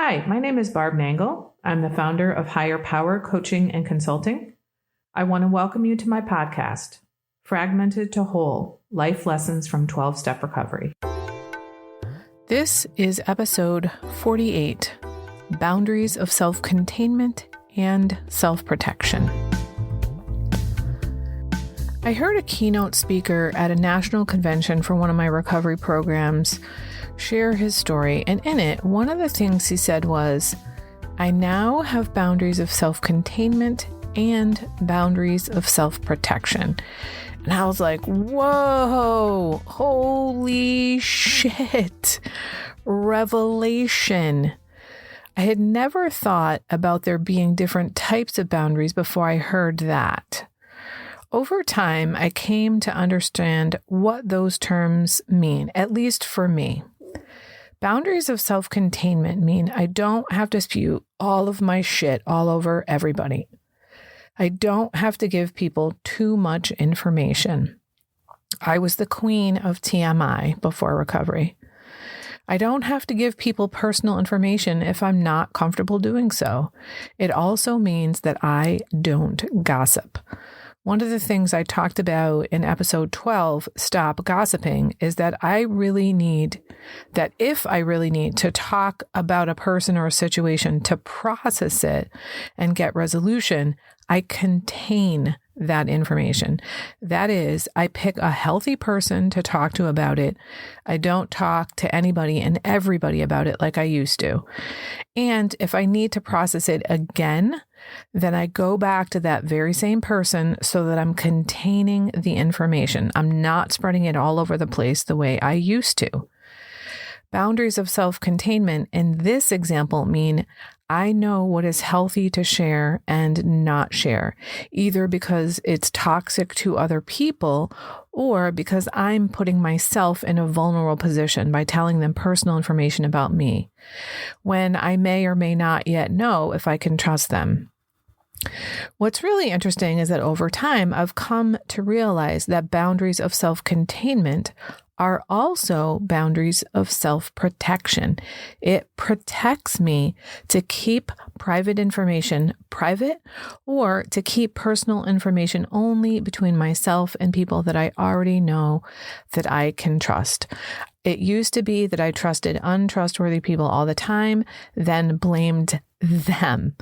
Hi, my name is Barb Nangle. I'm the founder of Higher Power Coaching and Consulting. I want to welcome you to my podcast, Fragmented to Whole, Life Lessons from 12-Step Recovery. This is episode 48, Boundaries of Self-Containment and Self-Protection. I heard a keynote speaker at a national convention for one of my recovery programs share his story, and in it, one of the things he said was, I now have boundaries of self-containment and boundaries of self-protection. And I was like, whoa, holy shit, revelation. I had never thought about there being different types of boundaries before I heard that. Over time, I came to understand what those terms mean, at least for me. Boundaries of self-containment mean I don't have to spew all of my shit all over everybody. I don't have to give people too much information. I was the queen of TMI before recovery. I don't have to give people personal information if I'm not comfortable doing so. It also means that I don't gossip. One of the things I talked about in episode 12, Stop Gossiping, is that if I really need to talk about a person or a situation to process it and get resolution, I contain that information. That is, I pick a healthy person to talk to about it. I don't talk to anybody and everybody about it like I used to. And if I need to process it again, then I go back to that very same person so that I'm containing the information. I'm not spreading it all over the place the way I used to. Boundaries of self-containment in this example mean I know what is healthy to share and not share, either because it's toxic to other people or because I'm putting myself in a vulnerable position by telling them personal information about me, when I may or may not yet know if I can trust them. What's really interesting is that over time, I've come to realize that boundaries of self-containment are also boundaries of self-protection. It protects me to keep private information private or to keep personal information only between myself and people that I already know that I can trust. It used to be that I trusted untrustworthy people all the time, then blamed them.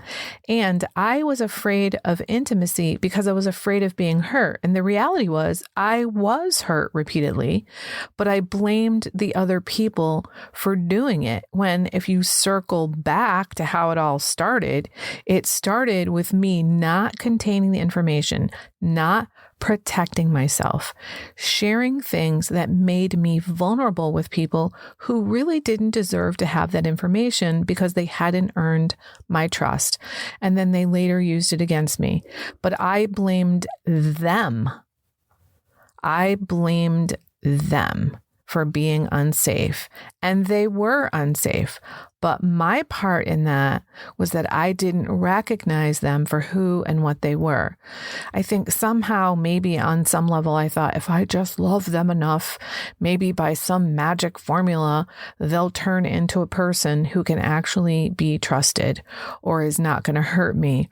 And I was afraid of intimacy because I was afraid of being hurt. And the reality was I was hurt repeatedly, but I blamed the other people for doing it. When if you circle back to how it all started, it started with me not containing the information, not protecting myself, sharing things that made me vulnerable with people who really didn't deserve to have that information because they hadn't earned my trust. And then they later used it against me. But I blamed them. I blamed them for being unsafe. And they were unsafe. But my part in that was that I didn't recognize them for who and what they were. I think somehow, maybe on some level, I thought if I just love them enough, maybe by some magic formula, they'll turn into a person who can actually be trusted or is not going to hurt me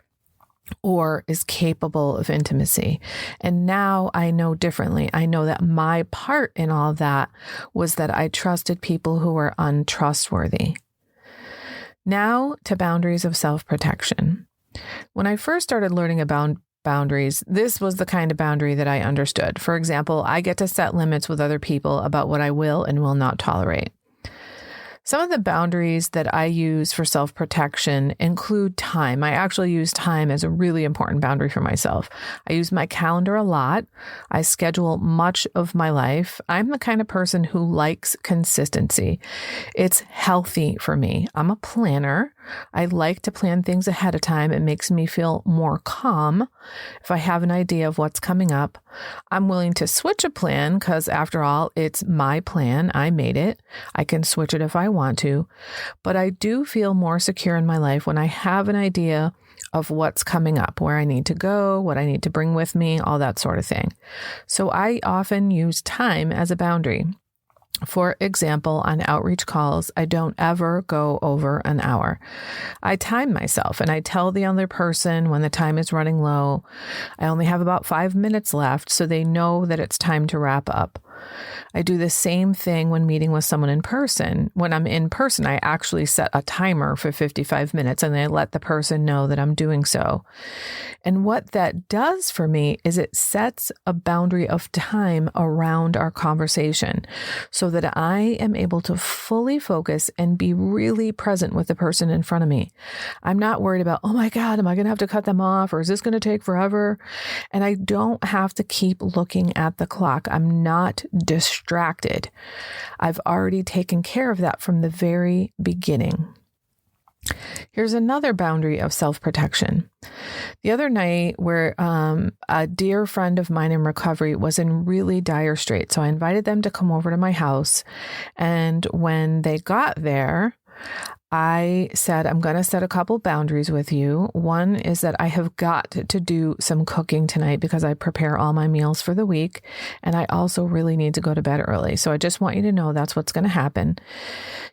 or is capable of intimacy. And now I know differently. I know that my part in all of that was that I trusted people who were untrustworthy. Now to boundaries of self-protection. When I first started learning about boundaries, this was the kind of boundary that I understood. For example, I get to set limits with other people about what I will and will not tolerate. Some of the boundaries that I use for self-protection include time. I actually use time as a really important boundary for myself. I use my calendar a lot. I schedule much of my life. I'm the kind of person who likes consistency. It's healthy for me. I'm a planner. I like to plan things ahead of time. It makes me feel more calm if I have an idea of what's coming up. I'm willing to switch a plan because, after all, it's my plan. I made it. I can switch it if I want to. But I do feel more secure in my life when I have an idea of what's coming up, where I need to go, what I need to bring with me, all that sort of thing. So I often use time as a boundary. For example, on outreach calls, I don't ever go over an hour. I time myself and I tell the other person when the time is running low. I only have about 5 minutes left, so they know that it's time to wrap up. I do the same thing when meeting with someone in person. When I'm in person, I actually set a timer for 55 minutes and I let the person know that I'm doing so. And what that does for me is it sets a boundary of time around our conversation so that I am able to fully focus and be really present with the person in front of me. I'm not worried about, oh my God, am I going to have to cut them off or is this going to take forever? And I don't have to keep looking at the clock. I'm not distracted. I've already taken care of that from the very beginning. Here's another boundary of self-protection. The other night where a dear friend of mine in recovery was in really dire straits. So I invited them to come over to my house. And when they got there, I said, I'm going to set a couple boundaries with you. One is that I have got to do some cooking tonight because I prepare all my meals for the week. And I also really need to go to bed early. So I just want you to know that's what's going to happen.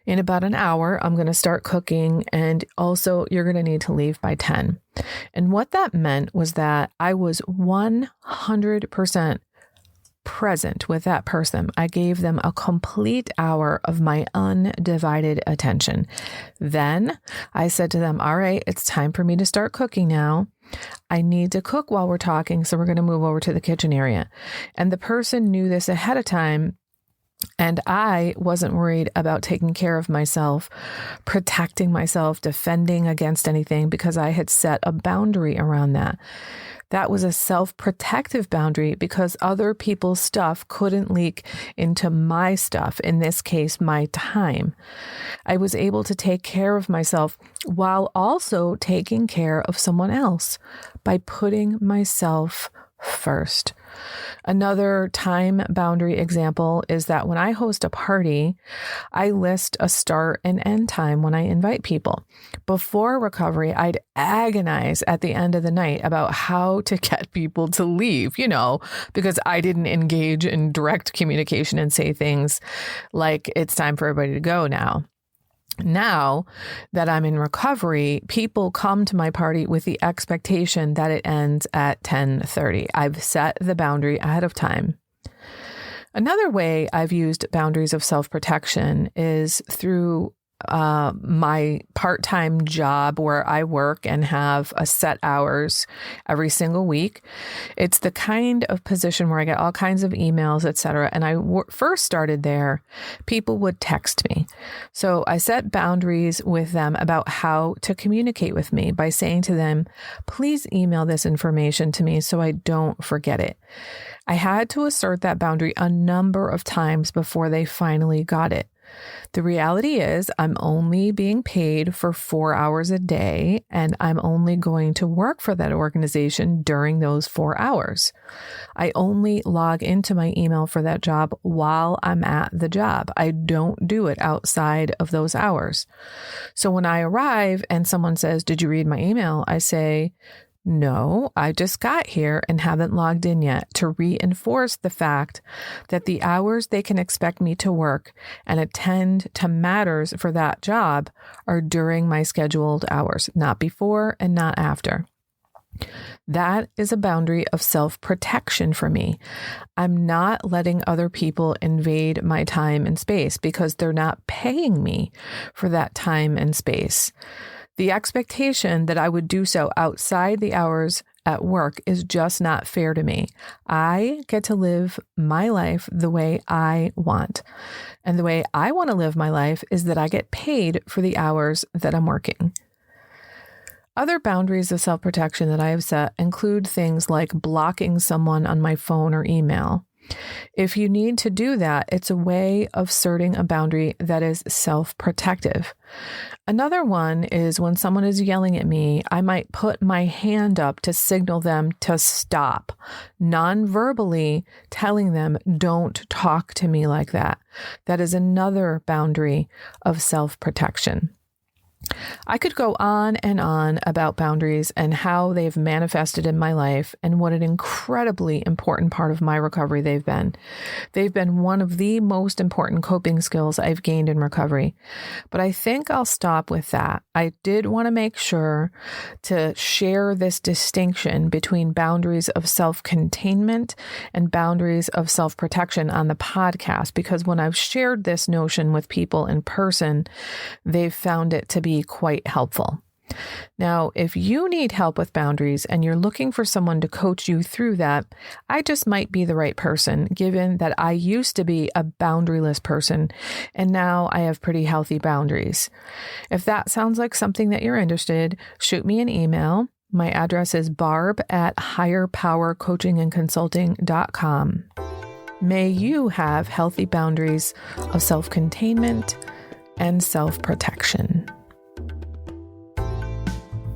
In about an hour, I'm going to start cooking. And also you're going to need to leave by 10. And what that meant was that I was 100% present with that person. I gave them a complete hour of my undivided attention. Then I said to them, all right, it's time for me to start cooking now. I need to cook while we're talking, so we're going to move over to the kitchen area. And the person knew this ahead of time. And I wasn't worried about taking care of myself, protecting myself, defending against anything because I had set a boundary around that. That was a self-protective boundary because other people's stuff couldn't leak into my stuff, in this case, my time. I was able to take care of myself while also taking care of someone else by putting myself first. Another time boundary example is that when I host a party, I list a start and end time when I invite people. Before recovery, I'd agonize at the end of the night about how to get people to leave, because I didn't engage in direct communication and say things like, it's time for everybody to go now. Now that I'm in recovery, people come to my party with the expectation that it ends at 10:30. I've set the boundary ahead of time. Another way I've used boundaries of self-protection is through my part-time job where I work and have a set hours every single week. It's the kind of position where I get all kinds of emails, etc. And I first started there, people would text me. So I set boundaries with them about how to communicate with me by saying to them, please email this information to me so I don't forget it. I had to assert that boundary a number of times before they finally got it. The reality is I'm only being paid for 4 hours a day, and I'm only going to work for that organization during those 4 hours. I only log into my email for that job while I'm at the job. I don't do it outside of those hours. So when I arrive and someone says, did you read my email? I say, no, I just got here and haven't logged in yet, to reinforce the fact that the hours they can expect me to work and attend to matters for that job are during my scheduled hours, not before and not after. That is a boundary of self-protection for me. I'm not letting other people invade my time and space because they're not paying me for that time and space. The expectation that I would do so outside the hours at work is just not fair to me. I get to live my life the way I want. And the way I want to live my life is that I get paid for the hours that I'm working. Other boundaries of self-protection that I have set include things like blocking someone on my phone or email. If you need to do that, it's a way of asserting a boundary that is self-protective. Another one is when someone is yelling at me, I might put my hand up to signal them to stop, non-verbally telling them, don't talk to me like that. That is another boundary of self-protection. I could go on and on about boundaries and how they've manifested in my life and what an incredibly important part of my recovery they've been. They've been one of the most important coping skills I've gained in recovery. But I think I'll stop with that. I did want to make sure to share this distinction between boundaries of self-containment and boundaries of self-protection on the podcast, because when I've shared this notion with people in person, they've found it to be quite helpful. Now, if you need help with boundaries and you're looking for someone to coach you through that, I just might be the right person, given that I used to be a boundaryless person and now I have pretty healthy boundaries. If that sounds like something that you're interested, shoot me an email. My address is barb@higherpowercoachingandconsulting.com. May you have healthy boundaries of self-containment and self-protection.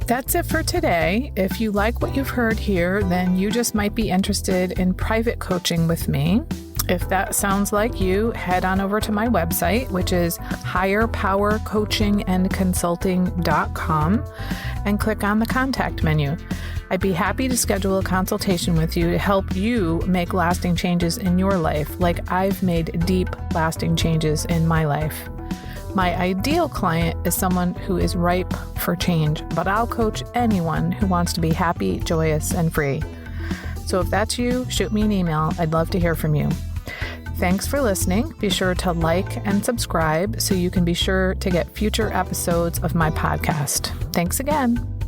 That's it for today. If you like what you've heard here, then you just might be interested in private coaching with me. If that sounds like you, head on over to my website, which is higherpowercoachingandconsulting.com, and click on the contact menu. I'd be happy to schedule a consultation with you to help you make lasting changes in your life, like I've made deep, lasting changes in my life. My ideal client is someone who is ripe for change, but I'll coach anyone who wants to be happy, joyous, and free. So if that's you, shoot me an email. I'd love to hear from you. Thanks for listening. Be sure to like and subscribe so you can be sure to get future episodes of my podcast. Thanks again.